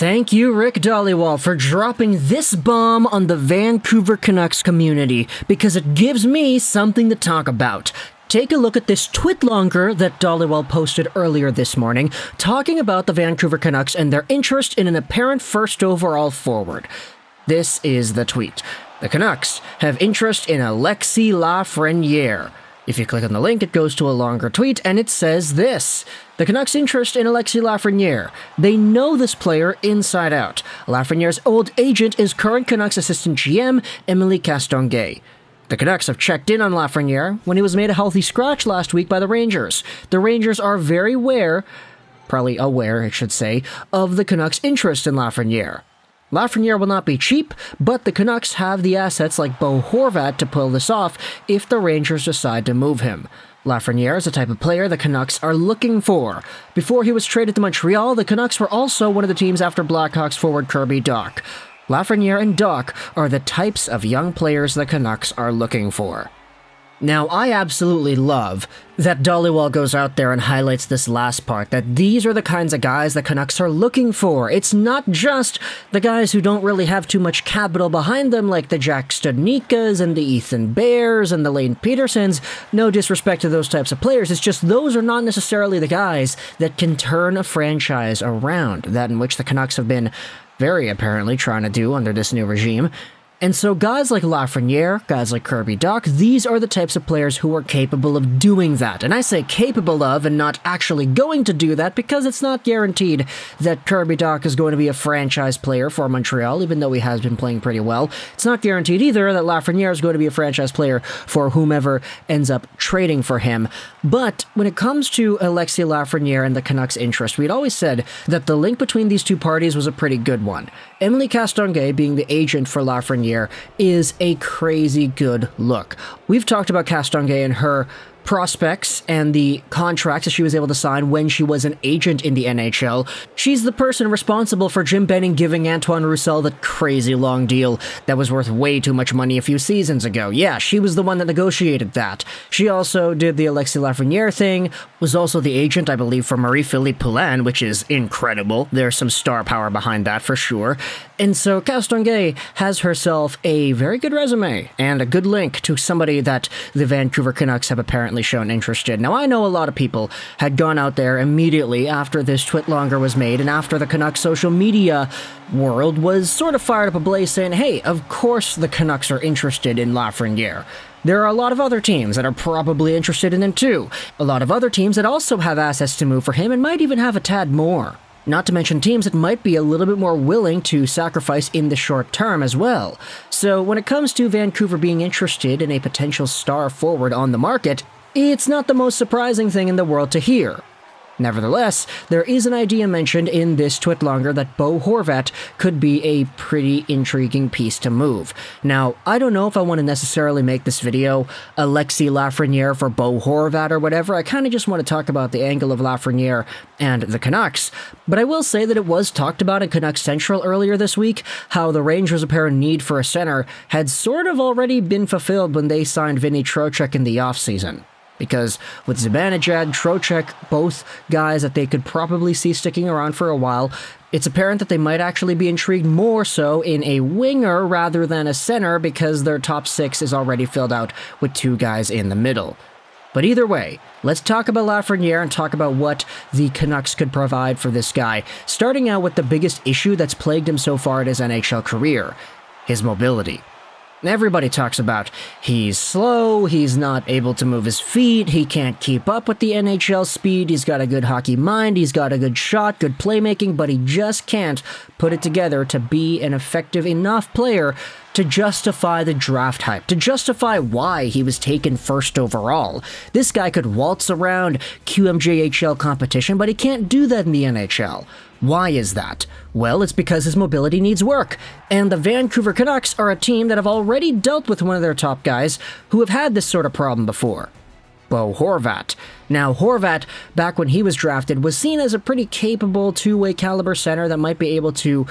Thank you, Rick Dhaliwal, for dropping this bomb on the Vancouver Canucks community, because it gives me something to talk about. Take a look at this tweet longer that Dhaliwal posted earlier this morning, talking about the Vancouver Canucks and their interest in an apparent first overall forward. This is the tweet. The Canucks have interest in Alexis Lafreniere. If you click on the link, it goes to a longer tweet, and it says this. The Canucks' interest in Alexis Lafreniere. They know this player inside out. Lafreniere's old agent is current Canucks assistant GM, Emily Castonguay. The Canucks have checked in on Lafreniere when he was made a healthy scratch last week by the Rangers. The Rangers are very aware, I should say, of the Canucks' interest in Lafreniere. Lafreniere will not be cheap, but the Canucks have the assets like Bo Horvat to pull this off if the Rangers decide to move him. Lafreniere is the type of player the Canucks are looking for. Before he was traded to Montreal, the Canucks were also one of the teams after Blackhawks forward Kirby Dach. Lafreniere and Dach are the types of young players the Canucks are looking for. Now, I absolutely love that Dhaliwal goes out there and highlights this last part, that these are the kinds of guys the Canucks are looking for. It's not just the guys who don't really have too much capital behind them, like the Jack Studnickas and the Ethan Bears and the Lane Petersons. No disrespect to those types of players, it's just those are not necessarily the guys that can turn a franchise around, that in which the Canucks have been very apparently trying to do under this new regime. And so guys like Lafreniere, guys like Kirby Dach, these are the types of players who are capable of doing that. And I say capable of and not actually going to do that because it's not guaranteed that Kirby Dach is going to be a franchise player for Montreal, even though he has been playing pretty well. It's not guaranteed either that Lafreniere is going to be a franchise player for whomever ends up trading for him. But when it comes to Alexis Lafreniere and the Canucks' interest, we'd always said that the link between these two parties was a pretty good one. Emily Castonguay, being the agent for Lafreniere, is a crazy good look. We've talked about Castonguay and her prospects and the contracts that she was able to sign when she was an agent in the NHL. She's the person responsible for Jim Benning giving Antoine Roussel that crazy long deal that was worth way too much money a few seasons ago. Yeah, she was the one that negotiated that. She also did the Alexis Lafreniere thing, was also the agent, I believe, for Marie-Philippe Poulin, which is incredible. There's some star power behind that for sure. And so Castonguay has herself a very good resume and a good link to somebody that the Vancouver Canucks have apparently shown interest in. Now, I know a lot of people had gone out there immediately after this tweet longer was made and after the Canucks social media world was sort of fired up ablaze saying, hey, of course the Canucks are interested in Lafreniere. There are a lot of other teams that are probably interested in him too. A lot of other teams that also have assets to move for him and might even have a tad more. Not to mention teams that might be a little bit more willing to sacrifice in the short term as well. So when it comes to Vancouver being interested in a potential star forward on the market, it's not the most surprising thing in the world to hear. Nevertheless, there is an idea mentioned in this tweet longer that Bo Horvat could be a pretty intriguing piece to move. Now, I don't know if I want to necessarily make this video Alexis Lafreniere for Bo Horvat or whatever. I kind of just want to talk about the angle of Lafreniere and the Canucks. But I will say that it was talked about in Canucks Central earlier this week, how the Rangers' apparent need for a center had sort of already been fulfilled when they signed Vinny Trocheck in the offseason. Because with Zibanejad, Trocheck, both guys that they could probably see sticking around for a while, it's apparent that they might actually be intrigued more so in a winger rather than a center because their top six is already filled out with two guys in the middle. But either way, let's talk about Lafreniere and talk about what the Canucks could provide for this guy, starting out with the biggest issue that's plagued him so far in his NHL career, his mobility. Everybody talks about he's slow, he's not able to move his feet, he can't keep up with the NHL speed, he's got a good hockey mind, he's got a good shot, good playmaking, but he just can't put it together to be an effective enough player to justify the draft hype, to justify why he was taken first overall. This guy could waltz around QMJHL competition, but he can't do that in the NHL. Why is that? Well, it's because his mobility needs work, and the Vancouver Canucks are a team that have already dealt with one of their top guys who have had this sort of problem before. Bo Horvat. Now, Horvat, back when he was drafted, was seen as a pretty capable two-way caliber center that might be able to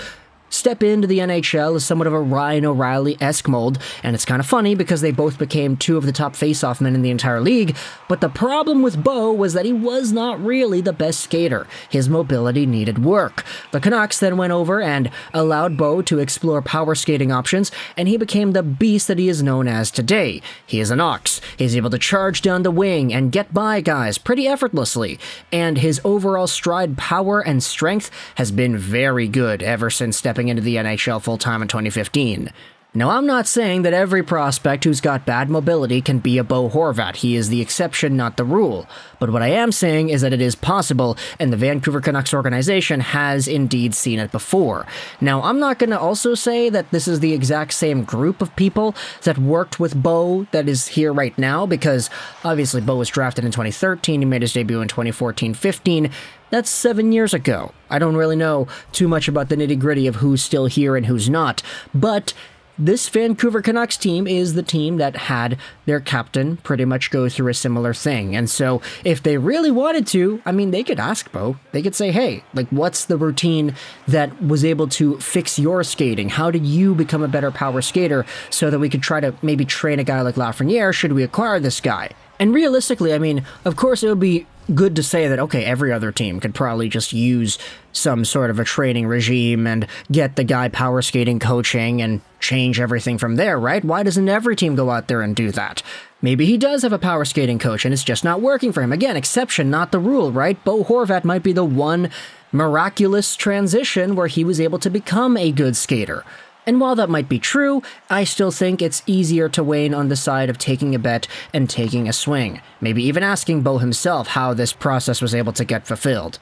step into the NHL as somewhat of a Ryan O'Reilly-esque mold, and it's kind of funny because they both became two of the top face-off men in the entire league, but the problem with Bo was that he was not really the best skater. His mobility needed work. The Canucks then went over and allowed Bo to explore power skating options, and he became the beast that he is known as today. He is an ox. He's able to charge down the wing and get by guys pretty effortlessly, and his overall stride power and strength has been very good ever since stepping into the NHL full-time in 2015. Now, I'm not saying that every prospect who's got bad mobility can be a Bo Horvat. He is the exception, not the rule. But what I am saying is that it is possible, and the Vancouver Canucks organization has indeed seen it before. Now, I'm not going to also say that this is the exact same group of people that worked with Bo that is here right now, because obviously Bo was drafted in 2013, he made his debut in 2014-15, That's 7 years ago. I don't really know too much about the nitty-gritty of who's still here and who's not, but this Vancouver Canucks team is the team that had their captain pretty much go through a similar thing. And so if they really wanted to, I mean, they could ask Bo. They could say, hey, like, what's the routine that was able to fix your skating? How did you become a better power skater so that we could try to maybe train a guy like Lafreniere? Should we acquire this guy? And realistically, I mean, of course, it would be good to say that, okay, every other team could probably just use some sort of a training regime and get the guy power skating coaching and change everything from there, right? Why doesn't every team go out there and do that? Maybe he does have a power skating coach and it's just not working for him. Again, exception, not the rule, right? Bo Horvat might be the one miraculous transition where he was able to become a good skater. And while that might be true, I still think it's easier to wane on the side of taking a bet and taking a swing. Maybe even asking Bo himself how this process was able to get fulfilled.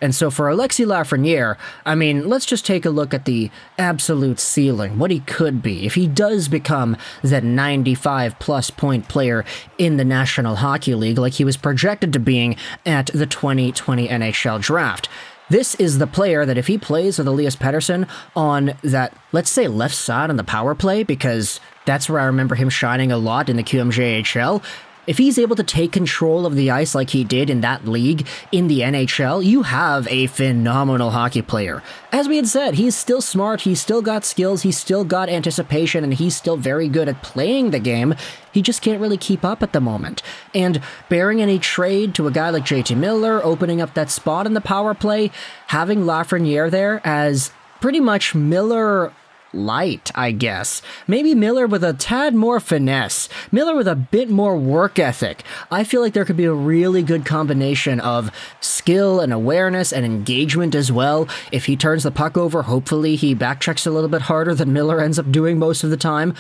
And so for Alexis Lafreniere, I mean, let's just take a look at the absolute ceiling, what he could be if he does become that 95-plus point player in the National Hockey League like he was projected to being at the 2020 NHL Draft. This is the player that if he plays with Elias Pettersson on that, let's say, left side on the power play, because that's where I remember him shining a lot in the QMJHL, if he's able to take control of the ice like he did in that league in the NHL, you have a phenomenal hockey player. As we had said, he's still smart, he's still got skills, he's still got anticipation, and he's still very good at playing the game. He just can't really keep up at the moment. And bearing any trade to a guy like JT Miller, opening up that spot in the power play, having Lafreniere there as pretty much Miller light, I guess. Maybe Miller with a tad more finesse. Miller with a bit more work ethic. I feel like there could be a really good combination of skill and awareness and engagement as well. If he turns the puck over, hopefully he backchecks a little bit harder than Miller ends up doing most of the time.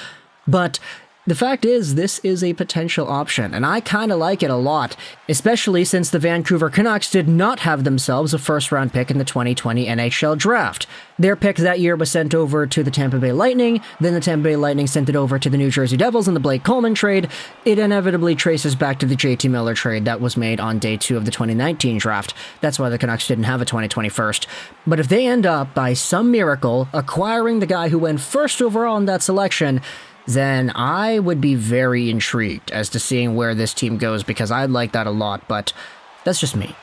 But the fact is, this is a potential option, and I kind of like it a lot, especially since the Vancouver Canucks did not have themselves a first-round pick in the 2020 NHL Draft. Their pick that year was sent over to the Tampa Bay Lightning, then the Tampa Bay Lightning sent it over to the New Jersey Devils in the Blake Coleman trade. It inevitably traces back to the JT Miller trade that was made on day 2 of the 2019 draft. That's why the Canucks didn't have a 2020 first. But if they end up, by some miracle, acquiring the guy who went first overall in that selection, then I would be very intrigued as to seeing where this team goes, because I'd like that a lot, but that's just me.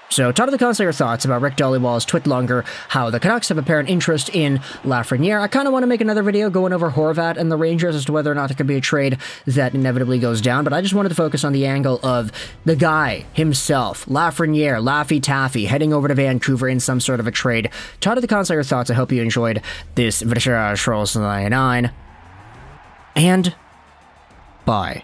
So, talk to the comments your thoughts about Rick Dhaliwal's tweet longer, how the Canucks have apparent interest in Lafreniere. I kind of want to make another video going over Horvat and the Rangers as to whether or not there could be a trade that inevitably goes down, but I just wanted to focus on the angle of the guy himself, Lafreniere, Laffy Taffy, heading over to Vancouver in some sort of a trade. Talk to the comments your thoughts. I hope you enjoyed this video. And bye.